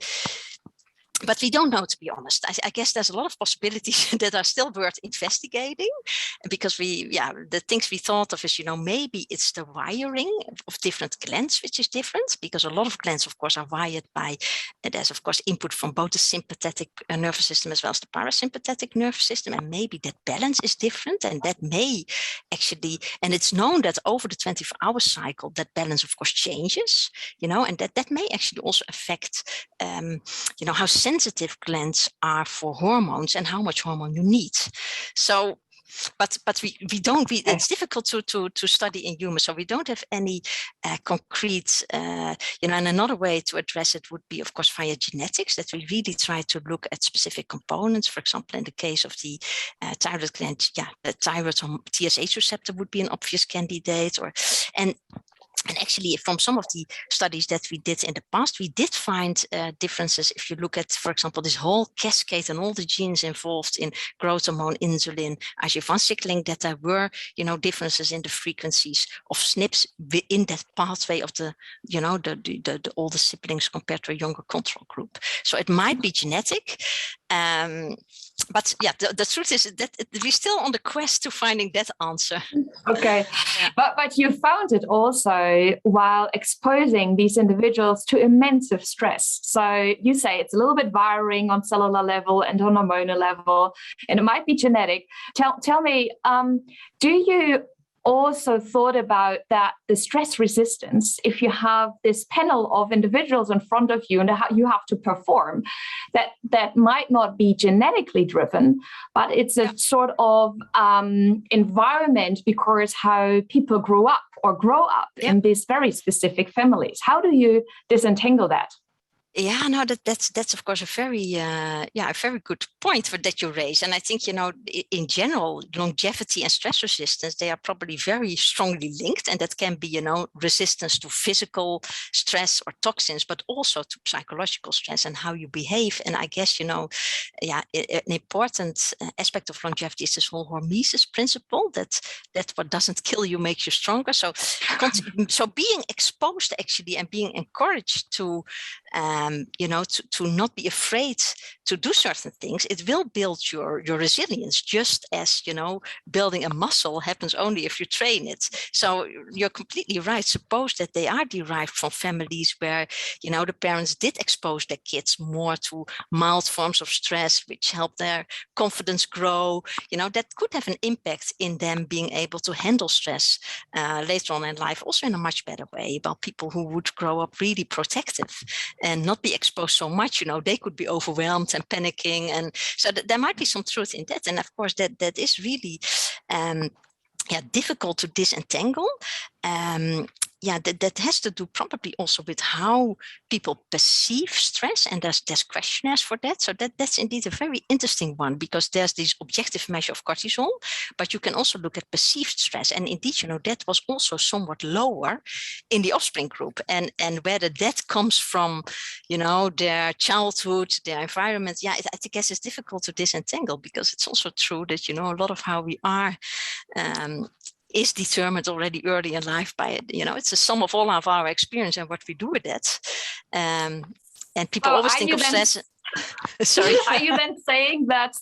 But we don't know, to be honest. I guess there's a lot of possibilities that are still worth investigating, because the things we thought of is, maybe it's the wiring of different glands, which is different, because a lot of glands, of course, are wired by, there's, of course, input from both the sympathetic nervous system as well as the parasympathetic nervous system. And maybe that balance is different, and that may actually, and it's known that over the 24-hour cycle, that balance, of course, changes, and that may actually also affect, how sensitive glands are for hormones and how much hormone you need. So, but we don't. It's difficult to study in humans, so we don't have any concrete. And another way to address it would be, of course, via genetics. That we really try to look at specific components. For example, in the case of the thyroid gland, the thyroid TSH receptor would be an obvious candidate, And actually, from some of the studies that we did in the past, we did find differences. If you look at, for example, this whole cascade and all the genes involved in growth hormone, insulin, IGF-1 signaling, that there were, differences in the frequencies of SNPs in that pathway of the all the siblings compared to a younger control group. So it might be genetic. But the truth is that we're still on the quest to finding that answer. Okay, but you found it also while exposing these individuals to immense stress. So you say it's a little bit varying on cellular level and on hormonal level, and it might be genetic. Tell me, do you also thought about that the stress resistance, if you have this panel of individuals in front of you and you have to perform, that might not be genetically driven, but it's a sort of environment, because how people grow up in these very specific families. How do you disentangle that? Yeah, no, that's of course a very a very good point that you raise. And I think, you know, in general, longevity and stress resistance, they are probably very strongly linked, and that can be, you know, resistance to physical stress or toxins, but also to psychological stress and how you behave. And I guess, you know, an important aspect of longevity is this whole hormesis principle, that what doesn't kill you makes you stronger. So being exposed actually and being encouraged to you know, to not be afraid to do certain things, it will build your resilience, just as, you know, building a muscle happens only if you train it. So you're completely right. Suppose that they are derived from families where, you know, the parents did expose their kids more to mild forms of stress, which help their confidence grow, you know, that could have an impact in them being able to handle stress later on in life, also in a much better way. While people who would grow up really protective and not be exposed so much, you know, they could be overwhelmed and panicking. And so there might be some truth in that. And of course, that is really difficult to disentangle. That has to do probably also with how people perceive stress, and there's questionnaires for that. So that's indeed a very interesting one, because there's this objective measure of cortisol, but you can also look at perceived stress. And indeed, you know, that was also somewhat lower in the offspring group. And whether that comes from, you know, their childhood, their environment, I guess it's difficult to disentangle, because it's also true that, you know, a lot of how we are is determined already early in life by, you know, it's a sum of all of our experience and what we do with that. And people always think of stress. Sorry. Are you then saying that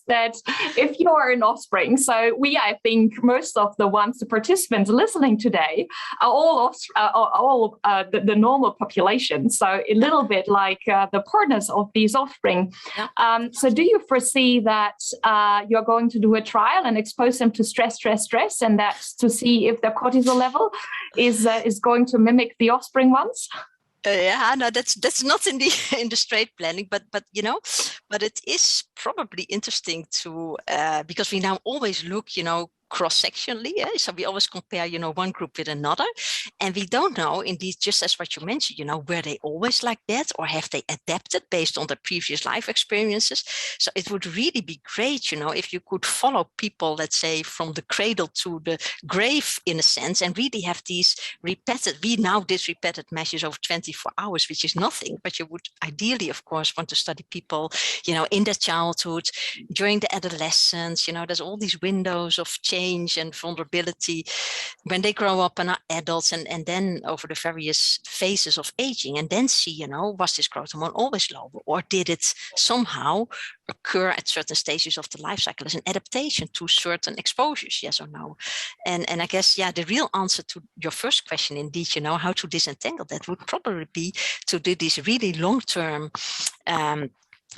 if you are an offspring, so I think most of the participants listening today are all the normal population, so a little bit like the partners of these offspring. Yeah. So do you foresee that you're going to do a trial and expose them to stress, and that's to see if their cortisol level is going to mimic the offspring ones? No, that's not in the straight planning, but you know, but it is probably interesting to because we now always look, you know, cross-sectionally, so we always compare, you know, one group with another, and we don't know, indeed, just as what you mentioned, you know, were they always like that, or have they adapted based on their previous life experiences? So it would really be great, you know, if you could follow people, let's say, from the cradle to the grave, in a sense, and really have these we now did repeated measures over 24 hours, which is nothing, but you would ideally, of course, want to study people, you know, in their childhood, during the adolescence, you know, there's all these windows of change and vulnerability when they grow up and are adults, and then over the various phases of aging, and then see, you know, was this growth hormone always low, or did it somehow occur at certain stages of the life cycle as an adaptation to certain exposures, yes or no? And I guess, the real answer to your first question, indeed, you know, how to disentangle that would probably be to do these really long-term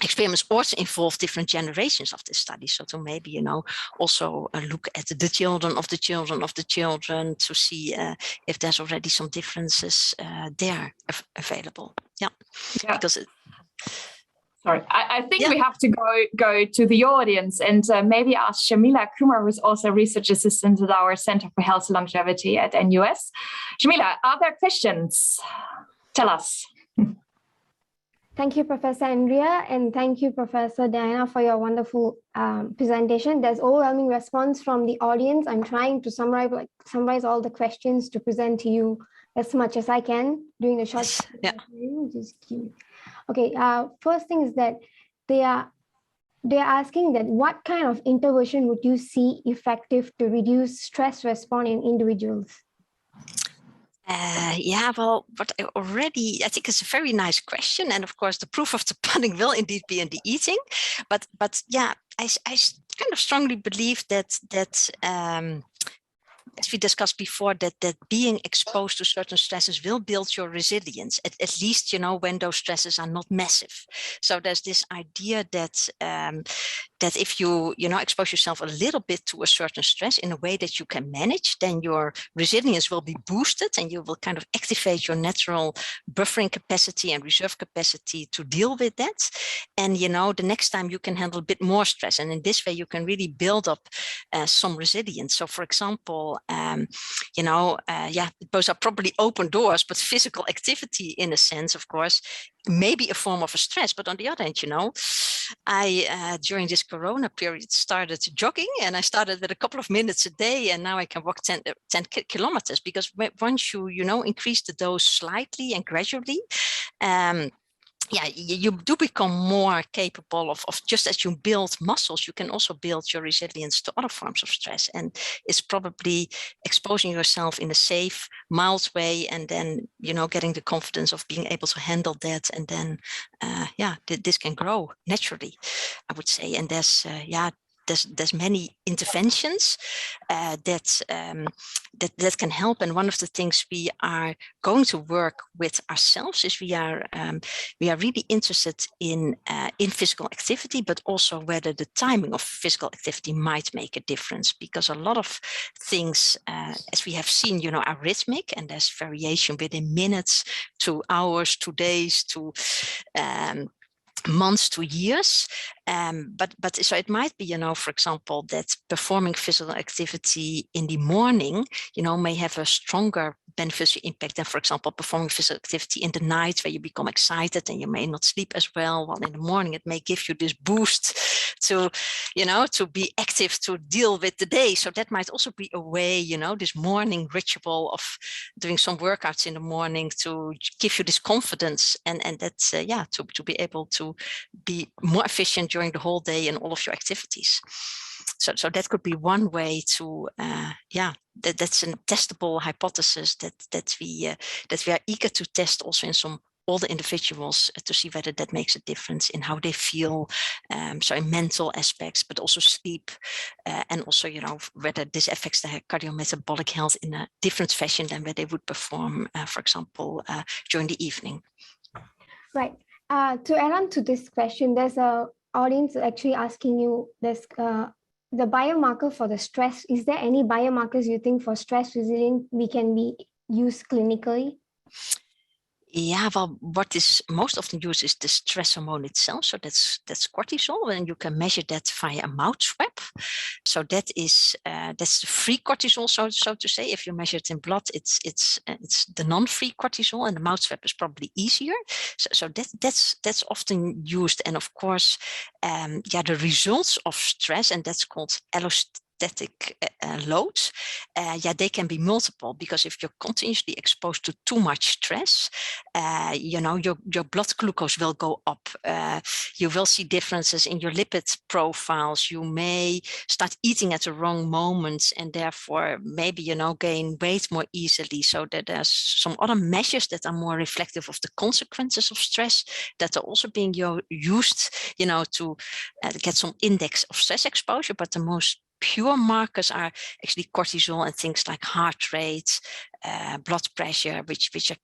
experiments, also involve different generations of this study. So to maybe, you know, also look at the children of the children of the children to see if there's already some differences there available. Yeah. Because sorry, I think we have to go to the audience and maybe ask Shamila Kumar, who's also a research assistant at our Center for Health and Longevity at NUS. Shamila, are there questions? Tell us. Thank you, Professor Andrea, and thank you, Professor Diana, for your wonderful presentation. There's overwhelming response from the audience. I'm trying to summarize all the questions to present to you as much as I can during the short time. Okay, first thing is that they're asking that what kind of intervention would you see effective to reduce stress response in individuals? But I think it's a very nice question, and of course the proof of the pudding will indeed be in the eating. But I kind of strongly believe that as we discussed before, that being exposed to certain stresses will build your resilience, at least, when those stresses are not massive. So there's this idea that that if you expose yourself a little bit to a certain stress in a way that you can manage, then your resilience will be boosted and you will kind of activate your natural buffering capacity and reserve capacity to deal with that. And the next time you can handle a bit more stress, and in this way you can really build up some resilience. So for example, those are probably open doors, but physical activity, in a sense, of course, may be a form of a stress. But on the other hand, I during this Corona period started jogging, and I started with a couple of minutes a day, and now I can walk 10 kilometers, because once you increase the dose slightly and gradually, you do become more capable of just as you build muscles, you can also build your resilience to other forms of stress. And it's probably exposing yourself in a safe, mild way, and then, getting the confidence of being able to handle that. And then, this can grow naturally, I would say. And there's many interventions that can help. And one of the things we are going to work with ourselves is we are really interested in physical activity, but also whether the timing of physical activity might make a difference, because a lot of things, as we have seen, are rhythmic, and there's variation within minutes to hours to days to months to years, but so it might be, for example, that performing physical activity in the morning, may have a stronger beneficial impact than, for example, performing physical activity in the night, where you become excited and you may not sleep as well. While in the morning, it may give you this boost to be active, to deal with the day. So that might also be a way, this morning ritual of doing some workouts in the morning to give you this confidence, and that's to be able to be more efficient during the whole day in all of your activities. So that could be one way to that's a testable hypothesis that we are eager to test also in some older individuals, to see whether that makes a difference in how they feel, so in mental aspects, but also sleep, and also whether this affects their cardiometabolic health in a different fashion than where they would perform, for example, during the evening. Right. To add on to this question, there's a audience actually asking you this, the biomarker for the stress. Is there any biomarkers you think for stress resilience we can be used clinically? Yeah, well, what is most often used is the stress hormone itself. So that's cortisol, and you can measure that via a mouth swab. So that is that's the free cortisol, so to say. If you measure it in blood, it's the non-free cortisol, and the mouth swab is probably easier. So that's often used, and of course, the results of stress, and that's called allostatic loads, they can be multiple, because if you're continuously exposed to too much stress, your blood glucose will go up. You will see differences in your lipid profiles. You may start eating at the wrong moments, and therefore maybe gain weight more easily. So that there's some other measures that are more reflective of the consequences of stress that are also being used, to get some index of stress exposure. But the most pure markers are actually cortisol and things like heart rate, blood pressure, which are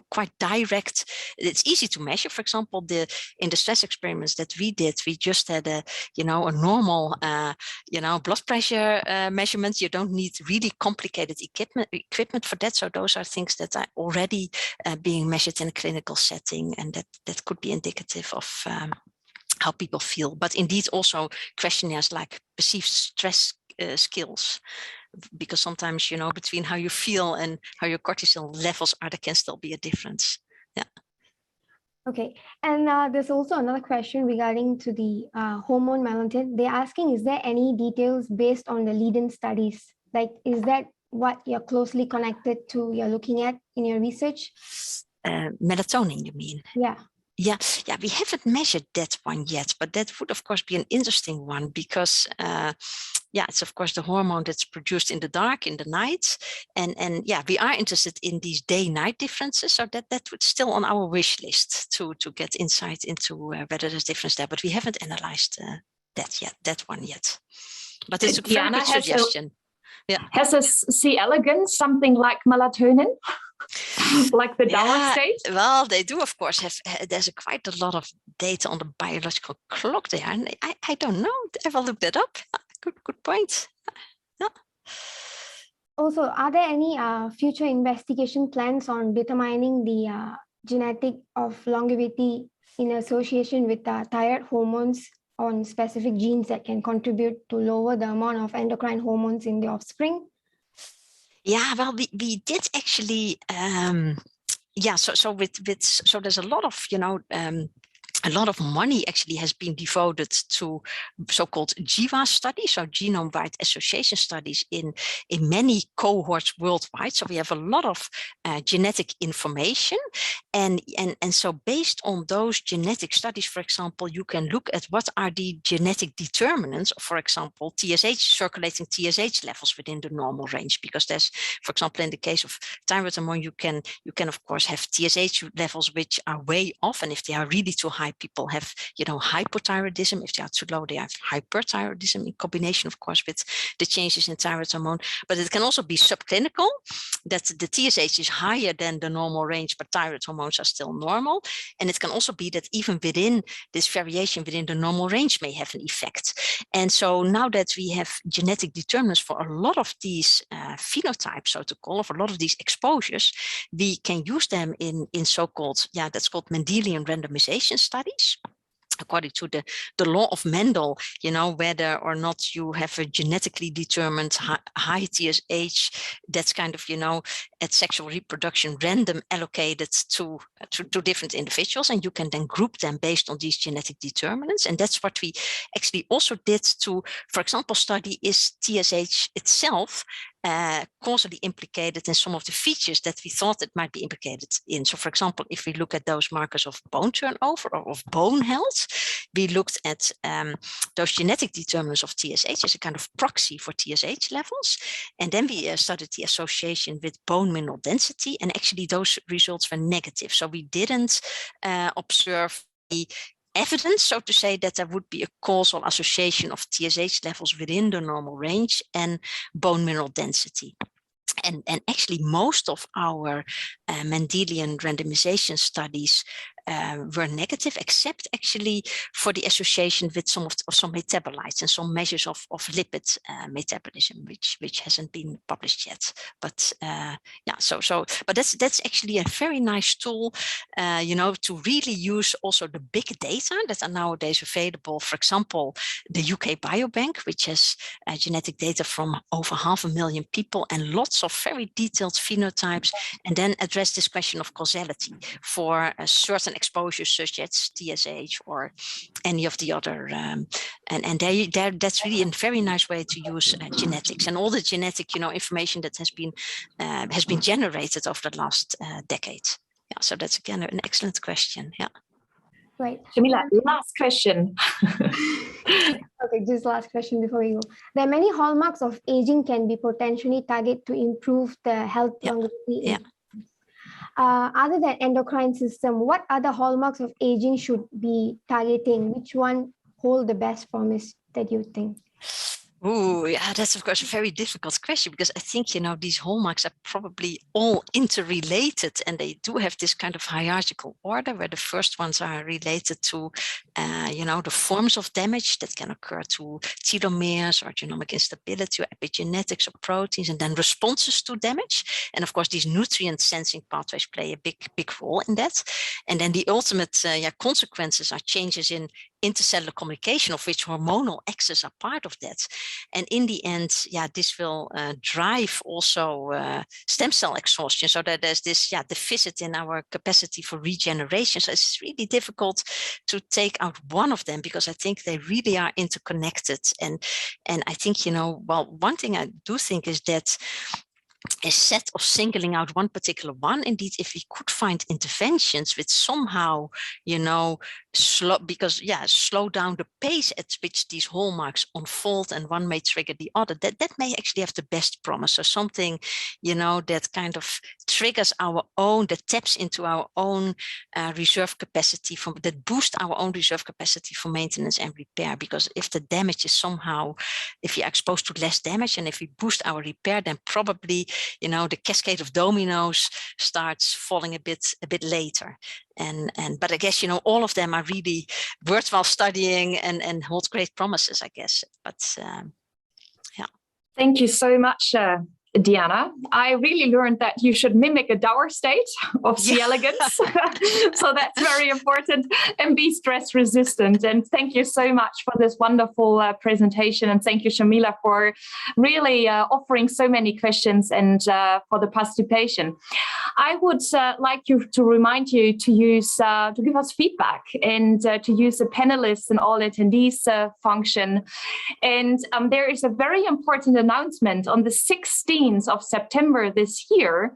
quite direct. It's easy to measure. For example, in the stress experiments that we did, we just had a normal blood pressure measurement. You don't need really complicated equipment for that. So those are things that are already being measured in a clinical setting, and that could be indicative of how people feel. But indeed also questionnaires like perceived stress skills, because sometimes between how you feel and how your cortisol levels are, there can still be a difference. Yeah. Okay, and there's also another question regarding to the hormone melatonin. They're asking, is there any details based on the Leiden studies? Like, is that what you're closely connected to, you're looking at in your research? Melatonin, you mean? Yeah. Yeah, we haven't measured that one yet, but that would of course be an interesting one, because it's of course the hormone that's produced in the dark, in the night, and we are interested in these day-night differences. So that would still on our wish list to get insight into whether there's difference there, but we haven't analyzed that one yet. But it's a very good suggestion. Has a C. elegans something like melatonin? Like the downward state? Well, they do, of course, have. There's quite a lot of data on the biological clock there, and I don't know. I will look that up. Good point. Yeah. Also, are there any future investigation plans on determining the genetic of longevity in association with thyroid hormones on specific genes that can contribute to lower the amount of endocrine hormones in the offspring? Yeah, well, we did actually. So there's a lot of a lot of money actually has been devoted to so-called GWAS studies, so genome-wide association studies in many cohorts worldwide. So we have a lot of genetic information, and so based on those genetic studies, for example, you can look at what are the genetic determinants, for example, circulating TSH levels within the normal range, because there's, for example, in the case of thyroid hormone, you can of course have TSH levels which are way off, and if they are really too high, people have hypothyroidism. If they are too low, they have hyperthyroidism, in combination, of course, with the changes in thyroid hormone. But it can also be subclinical, that the TSH is higher than the normal range, but thyroid hormones are still normal. And it can also be that even within this variation within the normal range may have an effect. And so now that we have genetic determinants for a lot of these phenotypes, so to call, of a lot of these exposures, we can use them in so-called, that's called Mendelian randomization studies. According to the law of Mendel, whether or not you have a genetically determined high TSH, that's kind of, at sexual reproduction, random allocated to different individuals, and you can then group them based on these genetic determinants. And that's what we actually also did to, for example, study is TSH itself causally implicated in some of the features that we thought it might be implicated in. So, for example, if we look at those markers of bone turnover or of bone health, we looked at those genetic determinants of TSH as a kind of proxy for TSH levels. And then we studied the association with bone mineral density, and actually those results were negative. So we didn't observe the evidence, so to say, that there would be a causal association of TSH levels within the normal range and bone mineral density. And actually most of our Mendelian randomization studies were negative, except actually for the association with some metabolites and some measures of lipid metabolism, which hasn't been published yet. But but that's actually a very nice tool, to really use also the big data that are nowadays available. For example, the UK Biobank, which has genetic data from over 500,000 people and lots of very detailed phenotypes, and then address this question of causality for certain exposures such as TSH or any of the other, and that's really a very nice way to use genetics and all the genetic, information that has been generated over the last decade. Yeah, so that's again an excellent question. Yeah. Right. Jamila, last question. Okay, just last question before we go. There are many hallmarks of aging can be potentially targeted to improve the health longevity. Yeah. Other than endocrine system, what other hallmarks of aging should be targeting? Which one hold the best promise that you think? Oh, yeah, that's of course a very difficult question, because I think, these hallmarks are probably all interrelated, and they do have this kind of hierarchical order where the first ones are related to, the forms of damage that can occur to telomeres or genomic instability or epigenetics or proteins, and then responses to damage. And of course, these nutrient sensing pathways play a big role in that. And then the ultimate consequences are changes in intercellular communication, of which hormonal axes are part of that. And in the end, this will drive also stem cell exhaustion, so that there's this deficit in our capacity for regeneration. So it's really difficult to take out one of them, because I think they really are interconnected. And I think, one thing I do think is that is set of singling out one particular one. Indeed, if we could find interventions which somehow, slow down the pace at which these hallmarks unfold, and one may trigger the other, that may actually have the best promise. So something, that kind of triggers that taps into our own reserve capacity, that boosts our own reserve capacity for maintenance and repair. Because if the damage is somehow, if we are exposed to less damage, and if we boost our repair, then probably the cascade of dominoes starts falling a bit later. But I guess all of them are really worthwhile studying and hold great promises, I guess. But yeah. Thank you so much, Diana. I really learned that you should mimic a dour state of C. elegans. So that's very important, and be stress resistant. And thank you so much for this wonderful presentation. And thank you, Shamila, for really offering so many questions and for the participation. I would like to remind you to use, to give us feedback, and to use the panelists and all attendees function. And there is a very important announcement on the 16th of September this year.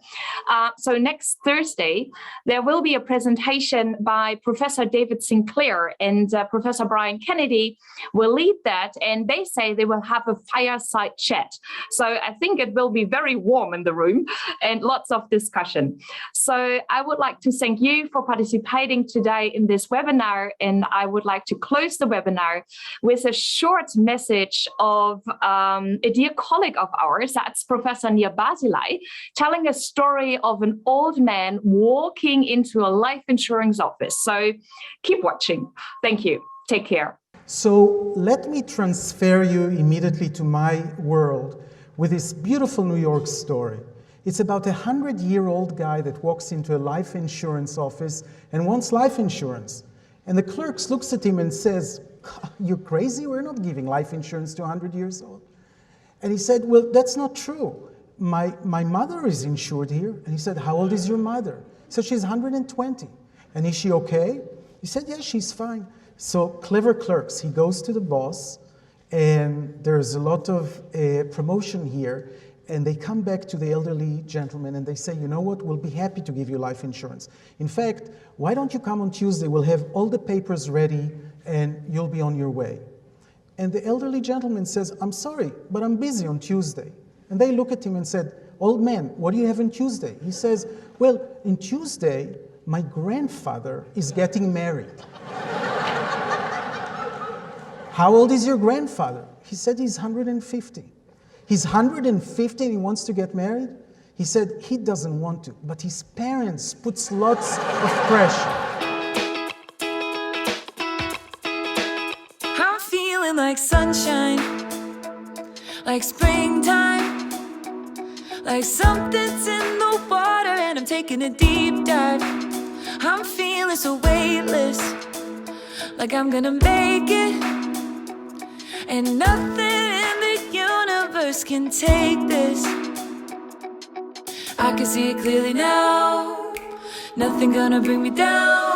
So next Thursday, there will be a presentation by Professor David Sinclair, and Professor Brian Kennedy will lead that. And they say they will have a fireside chat. So I think it will be very warm in the room and lots of discussion. So I would like to thank you for participating today in this webinar. And I would like to close the webinar with a short message of a dear colleague of ours, that's Professor Nia Basilai, telling a story of an old man walking into a life insurance office. So keep watching. Thank you. Take care. So let me transfer you immediately to my world with this beautiful New York story. It's about a 100-year-old guy that walks into a life insurance office and wants life insurance. And the clerk looks at him and says, "You're crazy? We're not giving life insurance to 100 years old." And he said, "Well, that's not true. My mother is insured here." And he said, "How old is your mother?" He said, "She's 120. "And is she okay?" He said, "Yeah, she's fine." So clever clerks, he goes to the boss, and there's a lot of promotion here. And they come back to the elderly gentleman and they say, "You know what, we'll be happy to give you life insurance. In fact, why don't you come on Tuesday? We'll have all the papers ready and you'll be on your way." And the elderly gentleman says, "I'm sorry, but I'm busy on Tuesday." And they look at him and said, "Old man, what do you have on Tuesday?" He says, "Well, on Tuesday, my grandfather is getting married." "How old is your grandfather?" He said, "He's 150. He's 150 and he wants to get married?" He said he doesn't want to, but his parents puts lots of pressure. I'm feeling like sunshine, like springtime, like something's in the water and I'm taking a deep dive. I'm feeling so weightless, like I'm gonna make it, and nothing in the universe can take this. I can see it clearly now, nothing gonna bring me down.